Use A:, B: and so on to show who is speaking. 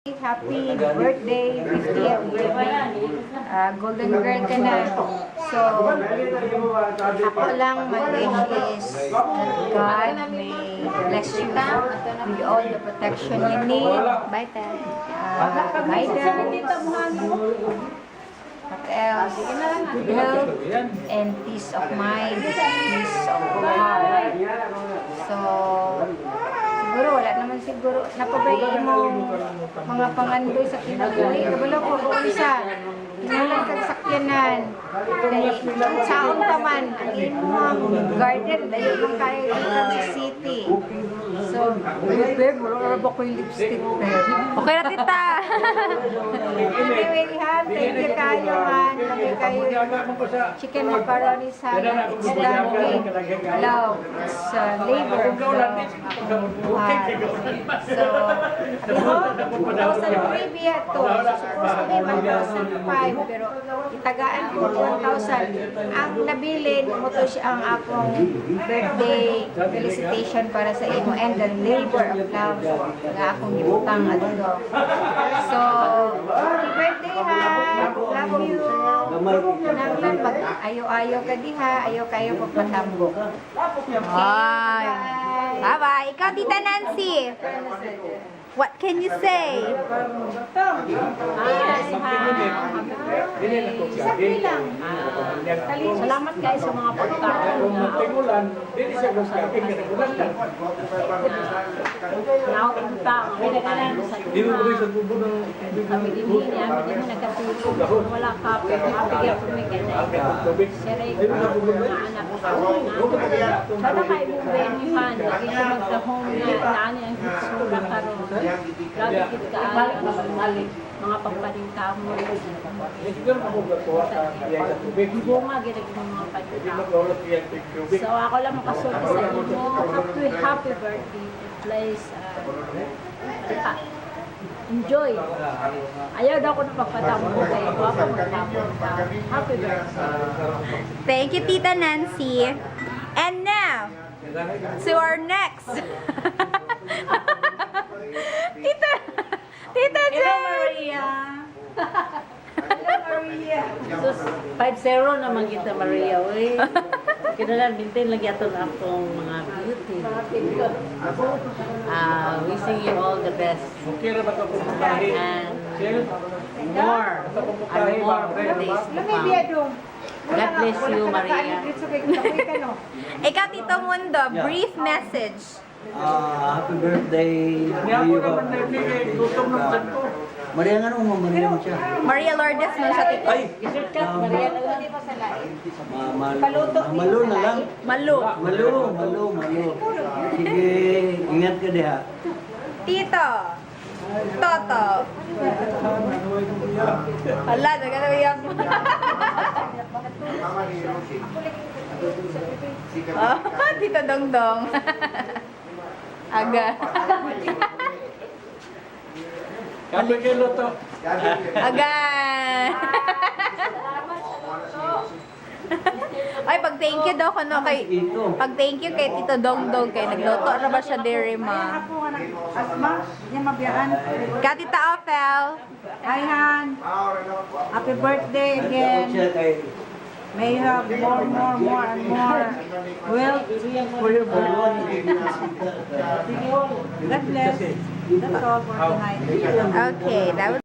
A: Happy birthday, 50th birthday. Golden girl ka na. So, ako lang, my wish is that God may bless you with all the protection you need. Guidance. What else? Health and peace of mind, peace of heart. So, siguro, wala naman siguro. Napabayin mo mga pangandoy sa kinabuhi. Kabalo ko, kung isa, hinalan kang sakyanan. Saon pa man, ang imong garden, dahil mong kayo dito sa city. So, babe, wala ba ko yung lipstick, babe?
B: Okay na, tita.
A: Anyway, Han, thank you kayo, Han. Thank kayo chicken macaroni salad. It's done with love. It's labor from heart. So, ako, 1,003 biya to. Supposed to be 1,005, pero itagaan ko 1,000. Ang nabilin mo to siya ang akong birthday felicitation para sa imo and the labor of love nga akong gibutang adto. So, happy birthday, ha! Love you! Nanglan pag ayo-ayo ka diha, ayo kayo pagpatambo.
B: Ay. Bye-bye. Ikaw, Tita Nancy. What can you say?
A: Sakli lang.
C: Salamat guys sa mga pagkain na nautang sa kami din niya, kami din nagkatulog. Wala ka, pero mapigyan ko may ganyan. Siray ko mga anak ko. Sana kayo mong benihan, lagi ko magka-home na inaani ang hitsura karon. Lagi kita mga pagpalinta mo. Bunga, ginagin mo mga palinta. So ako lang makasulti sa inyo. Happy birthday. Please, enjoy. Ayaw daw ko na pagpatampo kayo. Ako magtampo ka. Happy birthday.
B: Thank you, Tita Nancy. And now, to our next. Tita Jen.
C: Hello, Maria.
A: Hello, Maria.
C: So, 5-0 naman kita, Maria. Uy. Kinalan, bintin lagi ato na akong mga beauty. Wishing you all the best. And more birthdays to come. God bless you, Maria.
B: Ikaw, Tito Mundo, brief message.
D: Happy birthday. Maria nga nung Maria mo siya.
B: Maria Lourdes mo siya, Tito.
D: Ay!
C: Maria
D: Malo na lang.
B: Malu.
D: Malo. Sige, ingat ka diha.
B: Tito. Toto. Hala, nagkakawiyak mo. Oh, Tito Dongdong. Aga.
D: Kape kay Loto.
B: Aga. Ay, pag thank you daw kuno kay pag thank you kay Tito Dongdong kay nagluto ra ba siya diri ma.
A: Asma, yan mabiyaan.
B: Ka Tita Ophel.
A: Hi, Han. Happy birthday again. May you have more and more wealth for your body. God bless. That's all for tonight.
B: Okay, that was